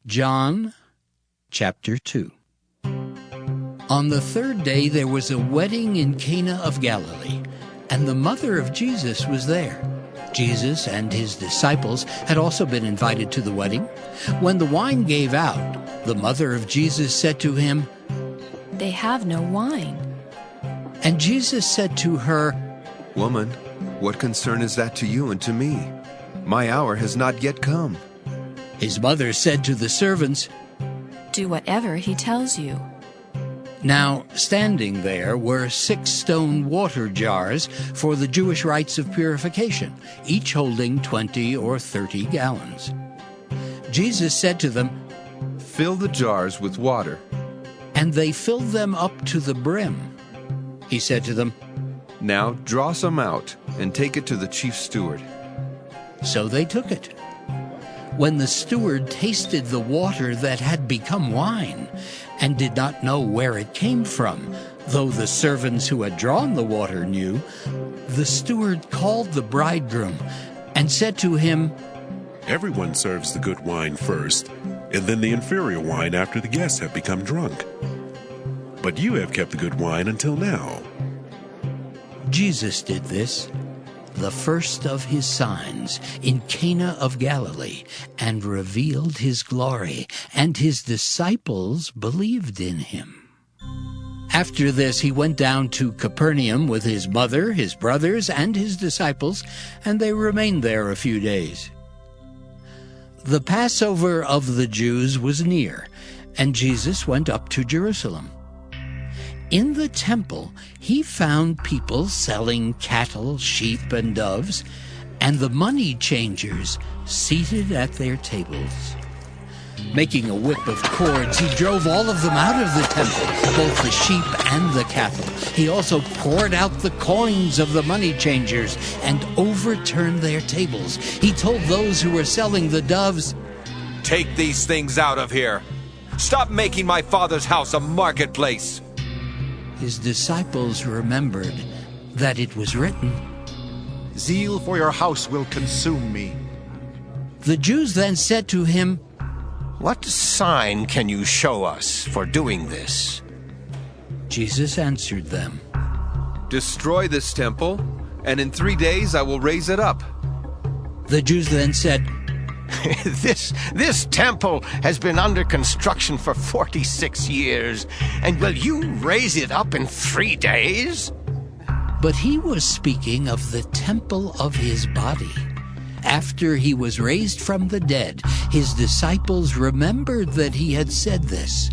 John chapter 2. On the third day there was a wedding in Cana of Galilee, and the mother of Jesus was there. Jesus and his disciples had also been invited to the wedding. When the wine gave out, the mother of Jesus said to him, "They have no wine." And Jesus said to her, "Woman, what concern is that to you and to me? My hour has not yet come." His mother said to the servants, "Do whatever he tells you." Now, standing there were 6 stone water jars for the Jewish rites of purification, each holding 20 or 30 gallons. Jesus said to them, "Fill the jars with water." and they filled them up to the brim. He said to them, "Now draw some out and take it to the chief steward." So they took it. When the steward tasted the water that had become wine, and did not know where it came from, though the servants who had drawn the water knew, the steward called the bridegroom and said to him, "Everyone serves the good wine first, and then the inferior wine after the guests have become drunk. But you have kept the good wine until now." Jesus did this, the first of his signs, in Cana of Galilee, and revealed his glory, and his disciples believed in him. After this he went down to Capernaum with his mother, his brothers, and his disciples, and they remained there a few days. The Passover of the Jews was near, and Jesus went up to Jerusalem. In the temple he found people selling cattle, sheep, and doves, and the money changers seated at their tables. Making a whip of cords, he drove all of them out of the temple, both the sheep and the cattle. He also poured out the coins of the money changers and overturned their tables. He told those who were selling the doves, "Take these things out of here. Stop making my Father's house a marketplace." His disciples remembered that it was written, "Zeal for your house will consume me." The Jews then said to him, "What sign can you show us for doing this?" Jesus answered them, "Destroy this temple, and in 3 days I will raise it up." The Jews then said, This temple has been under construction for 46 years, and will you raise it up in 3 days? But he was speaking of the temple of his body. After he was raised from the dead, his disciples remembered that he had said this,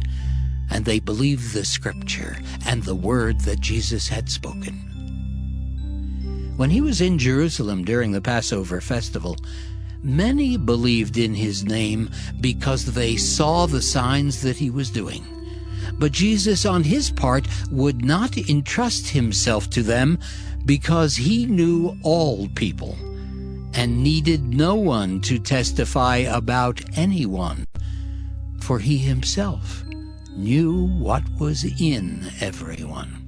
and they believed the scripture and the word that Jesus had spoken. When he was in Jerusalem during the Passover festival, many believed in his name because they saw the signs that he was doing. But Jesus, on his part, would not entrust himself to them because he knew all people and needed no one to testify about anyone, for he himself knew what was in everyone.